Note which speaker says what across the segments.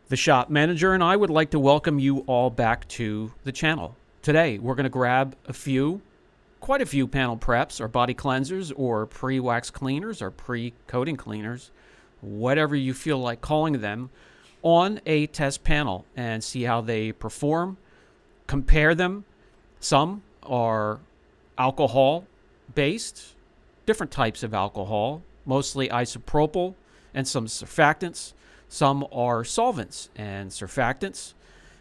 Speaker 1: The shop manager and I would like to welcome you all back to the channel. Today we're going to grab quite a few panel preps or body cleansers or pre-wax cleaners or pre-coating cleaners, whatever you feel like calling them, on a test panel and see how they perform, compare them. Some are alcohol based, different types of alcohol, mostly isopropyl and some surfactants. Some are solvents and surfactants,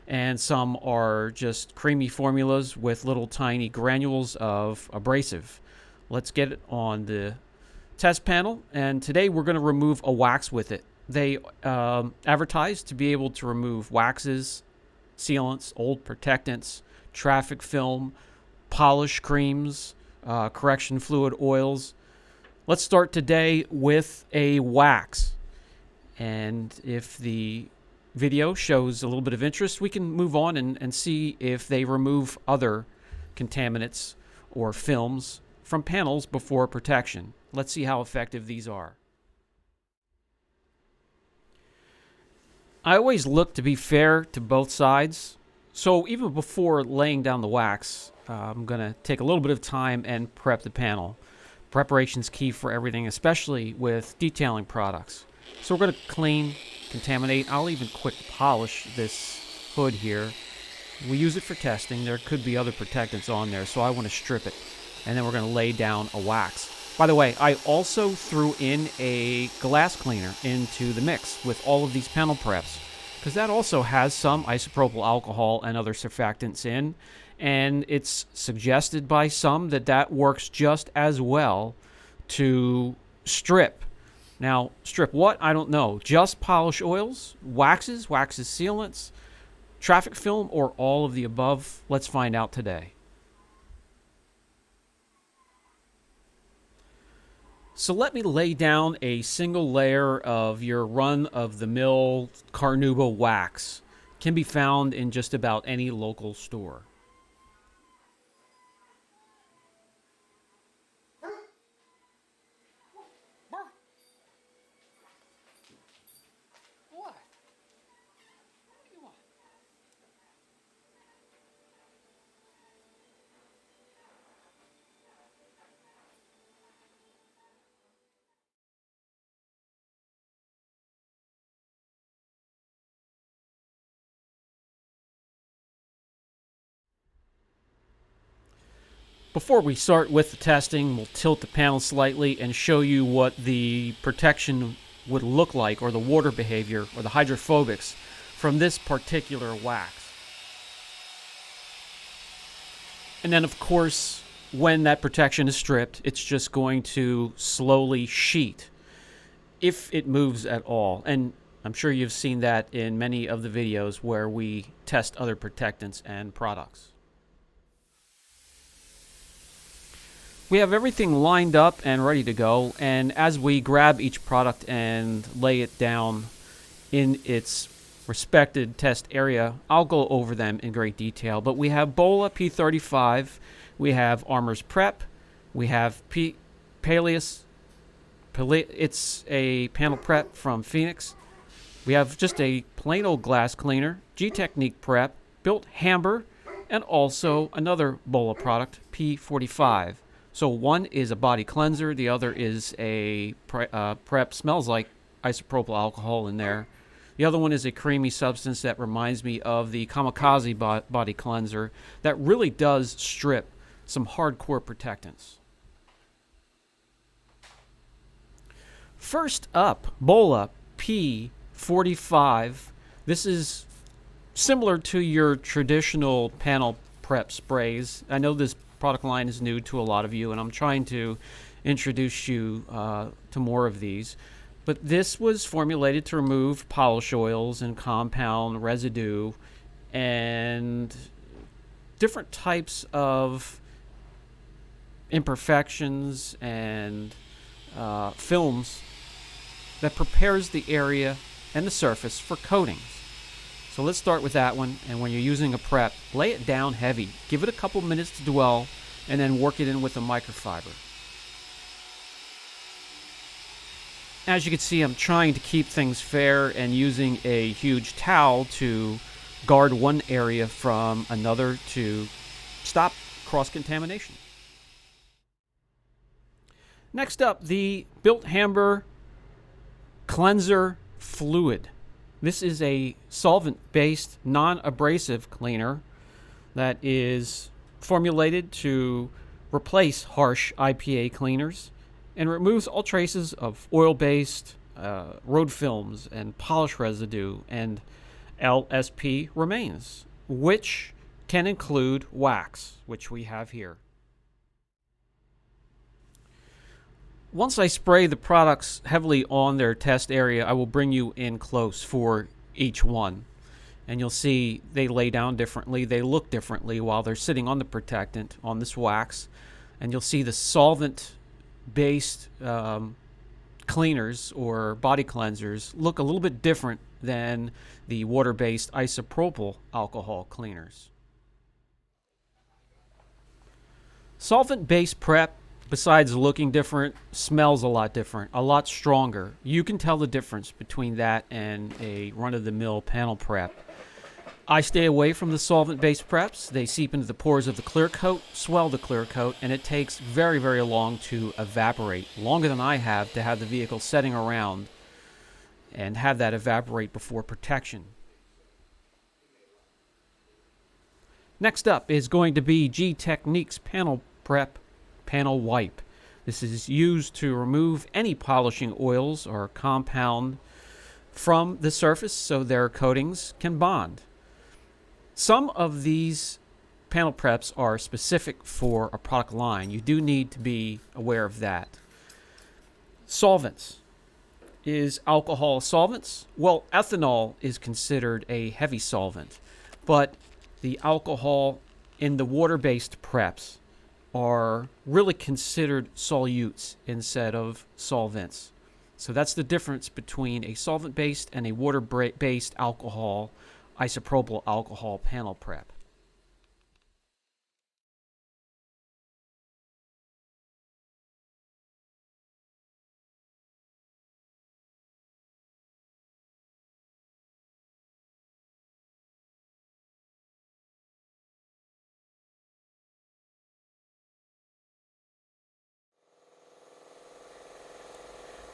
Speaker 1: and some are just creamy formulas with little tiny granules of abrasive. Let's get it on the test panel, and today we're going to remove a wax with it. They advertise to be able to remove waxes, sealants, old protectants, traffic film, polish creams, correction fluid oils. Let's start today with a wax. And if the video shows a little bit of interest, we can move on and see if they remove other contaminants or films from panels before protection. Let's see how effective these are. I always look to be fair to both sides. So even before laying down the wax, I'm going to take a little bit of time and prep the panel. Preparation's key for everything, especially with detailing products. So we're going to clean, contaminate. I'll even quick polish this hood here. We use it for testing. There could be other protectants on there, so I want to strip it. And then we're going to lay down a wax. By the way, I also threw in a glass cleaner into the mix with all of these panel preps, because that also has some isopropyl alcohol and other surfactants in. And it's suggested by some that that works just as well to strip. Now, strip what? I don't know. Just polish oils, waxes, sealants, traffic film, or all of the above? Let's find out today. So let me lay down a single layer of your run-of-the-mill Carnauba wax. Can be found in just about any local store. Before we start with the testing, we'll tilt the panel slightly and show you what the protection would look like, or the water behavior, or the hydrophobics from this particular wax. And then, of course, when that protection is stripped, it's just going to slowly sheet, if it moves at all. And I'm sure you've seen that in many of the videos where we test other protectants and products. We have everything lined up and ready to go, and as we grab each product and lay it down in its respected test area, I'll go over them in great detail. But we have Bola P35, we have Armor's Prep, we have Peleus, it's a panel prep from Phoenix. We have just a plain old glass cleaner, G-Technique Prep, Built Hamber, and also another Bola product, P45. So one is a body cleanser, the other is a prep, smells like isopropyl alcohol in there. The other one is a creamy substance that reminds me of the Kamikaze body cleanser that really does strip some hardcore protectants. First up, Bola P45. This is similar to your traditional panel prep sprays. I know this product line is new to a lot of you, and I'm trying to introduce you to more of these. But this was formulated to remove polish oils and compound residue and different types of imperfections and films that prepares the area and the surface for coatings. So let's start with that one, and when you're using a prep, lay it down heavy. Give it a couple minutes to dwell, and then work it in with a microfiber. As you can see, I'm trying to keep things fair and using a huge towel to guard one area from another to stop cross-contamination. Next up, the Built Hamber Cleanser Fluid. This is a solvent-based, non-abrasive cleaner that is formulated to replace harsh IPA cleaners and removes all traces of oil-based road films and polish residue and LSP remains, which can include wax, which we have here. Once I spray the products heavily on their test area, I will bring you in close for each one. And you'll see they lay down differently. They look differently while they're sitting on the protectant, on this wax. And you'll see the solvent-based cleaners or body cleansers look a little bit different than the water-based isopropyl alcohol cleaners. Solvent-based prep, besides looking different, smells a lot different, a lot stronger. You can tell the difference between that and a run-of-the-mill panel prep. I stay away from the solvent-based preps. They seep into the pores of the clear coat, swell the clear coat, and it takes very, very long to evaporate. Longer than I have to have the vehicle setting around and have that evaporate before protection. Next up is going to be G-Technique's Panel Prep Panel Wipe. This is used to remove any polishing oils or compound from the surface so their coatings can bond. Some of these panel preps are specific for a product line. You do need to be aware of that. Solvents. Is alcohol solvents? Well, ethanol is considered a heavy solvent, but the alcohol in the water-based preps are really considered solutes instead of solvents. So that's the difference between a solvent-based and a water-based alcohol, isopropyl alcohol panel prep.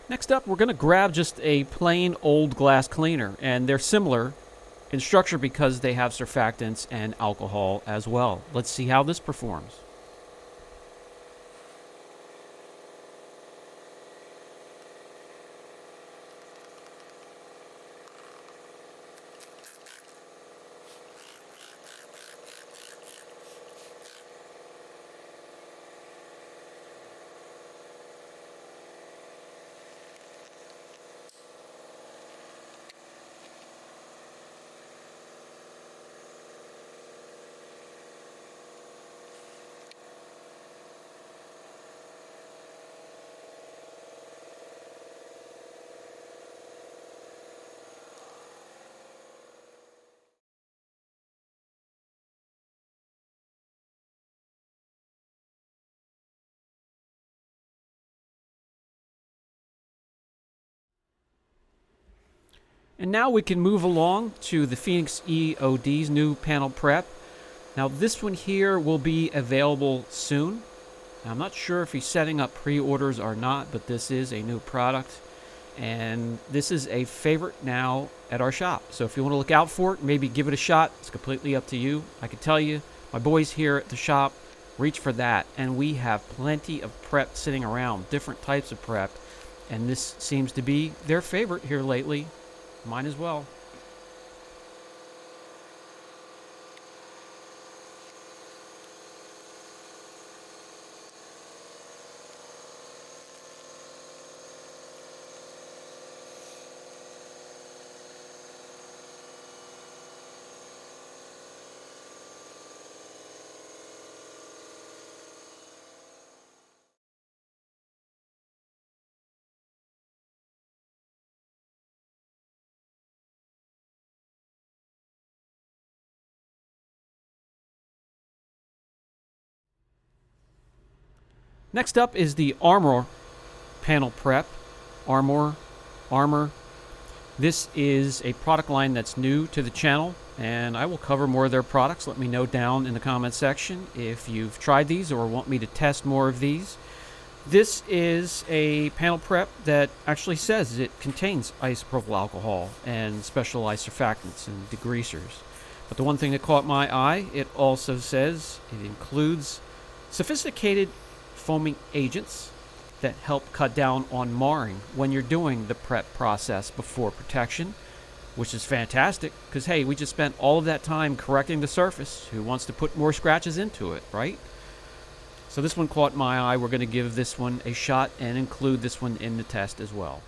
Speaker 1: Next up, we're going to grab just a plain old glass cleaner, and they're similar in structure because they have surfactants and alcohol as well. Let's see how this performs. And now we can move along to the Phoenix EOD's new panel prep. Now this one here will be available soon. Now, I'm not sure if he's setting up pre-orders or not, but this is a new product. And this is a favorite now at our shop. So if you want to look out for it, maybe give it a shot. It's completely up to you. I can tell you, my boys here at the shop reach for that. And we have plenty of prep sitting around, different types of prep. And this seems to be their favorite here lately. Mine as well. Next up is the Armor panel prep. Armor Armor. This is a product line that's new to the channel, and I will cover more of their products. Let me know down in the comment section if you've tried these or want me to test more of these. This is a panel prep that actually says it contains isopropyl alcohol and specialized surfactants and degreasers. But the one thing that caught my eye, it also says it includes sophisticated foaming agents that help cut down on marring when you're doing the prep process before protection, which is fantastic because, hey, we just spent all of that time correcting the surface. Who wants to put more scratches into it, right? So this one caught my eye. We're going to give this one a shot and include this one in the test as well.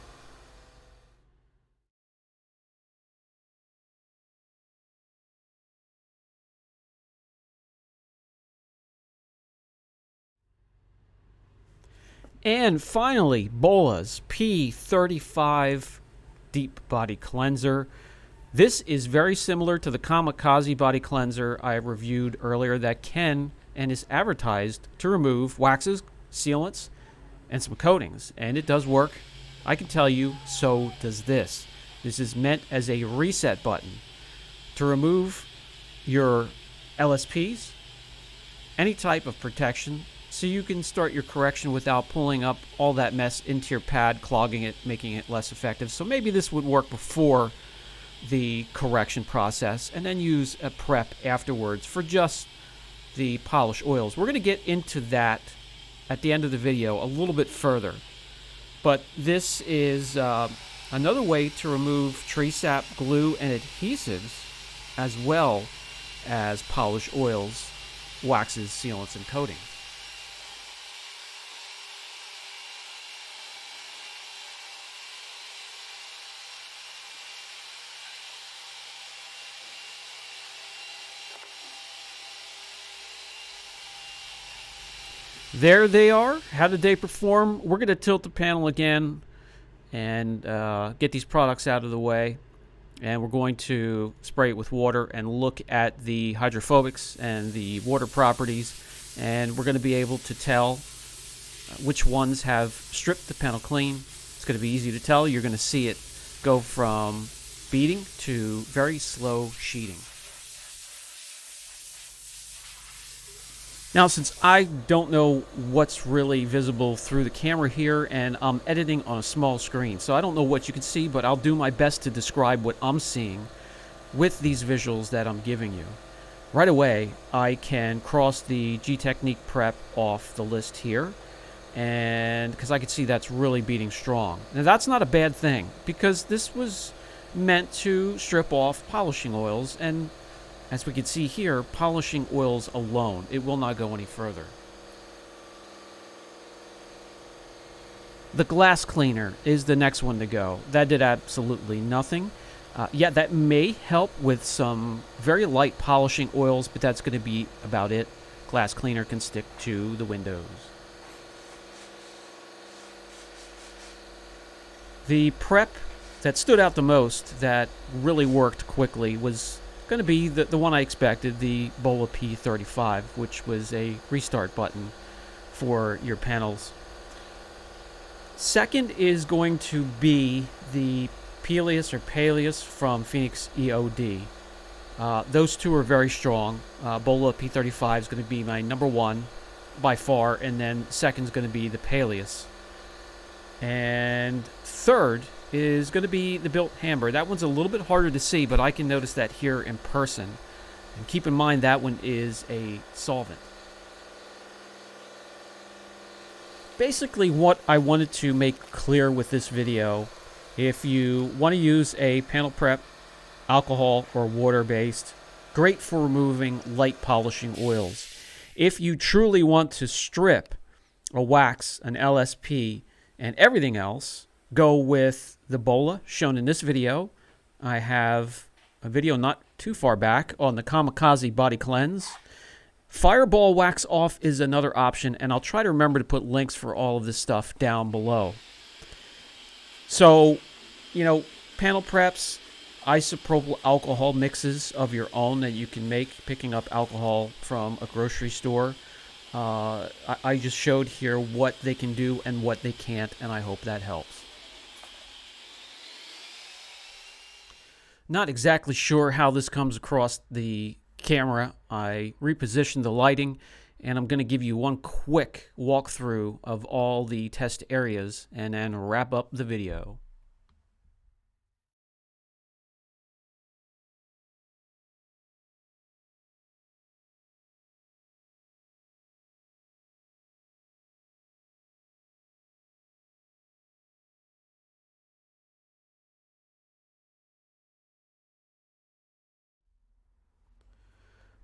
Speaker 1: And finally, Bola's P35 Deep Body Cleanser. This is very similar to the Kamikaze Body Cleanser I reviewed earlier that can and is advertised to remove waxes, sealants, and some coatings. And it does work. I can tell you, so does this. This is meant as a reset button to remove your LSPs, any type of protection, so you can start your correction without pulling up all that mess into your pad, clogging it, making it less effective. So maybe this would work before the correction process and then use a prep afterwards for just the polish oils. We're going to get into that at the end of the video a little bit further. But this is another way to remove tree sap, glue, and adhesives, as well as polish oils, waxes, sealants, and coatings. There they are. How did they perform? We're going to tilt the panel again and get these products out of the way. And we're going to spray it with water and look at the hydrophobics and the water properties. And we're going to be able to tell which ones have stripped the panel clean. It's going to be easy to tell. You're going to see it go from beading to very slow sheeting. Now, since I don't know what's really visible through the camera here, and I'm editing on a small screen, so I don't know what you can see, but I'll do my best to describe what I'm seeing with these visuals that I'm giving you. Right away, I can cross the G-Technique prep off the list here, and because I can see that's really beating strong. Now, that's not a bad thing, because this was meant to strip off polishing oils, and as we can see here, polishing oils alone. It will not go any further. The glass cleaner is the next one to go. That did absolutely nothing. Yeah, that may help with some very light polishing oils, but that's going to be about it. Glass cleaner can stick to the windows. The prep that stood out the most, that really worked quickly, was going to be the one I expected, the Bola P35, which was a restart button for your panels. Second is going to be the Peleus or Peleus from Phoenix EOD. Those two are very strong. Bola P35 is going to be my number one by far, and then second is going to be the Peleus. And third is going to be the Built Hamber. That one's a little bit harder to see, but I can notice that here in person. And keep in mind that one is a solvent. Basically, what I wanted to make clear with this video, if you want to use a panel prep, alcohol or water-based, great for removing light polishing oils. If you truly want to strip a wax, an LSP, and everything else, go with the Bola shown in this video. I have a video not too far back on the Kamikaze Body Cleanse. Fireball Wax Off is another option, and I'll try to remember to put links for all of this stuff down below. So, panel preps, isopropyl alcohol mixes of your own that you can make, picking up alcohol from a grocery store. I just showed here what they can do and what they can't, and I hope that helps. Not exactly sure how this comes across the camera. I repositioned the lighting, and I'm going to give you one quick walkthrough of all the test areas and then wrap up the video.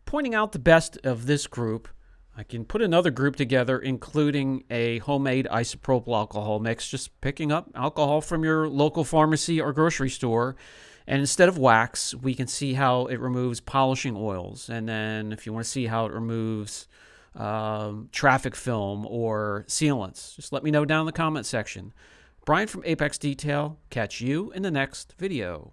Speaker 1: Pointing out the best of this group, I can put another group together including a homemade isopropyl alcohol mix, just picking up alcohol from your local pharmacy or grocery store. And instead of wax, we can see how it removes polishing oils. And then if you want to see how it removes traffic film or sealants, just let me know down in the comment section. Brian from Apex Detail. Catch you in the next video.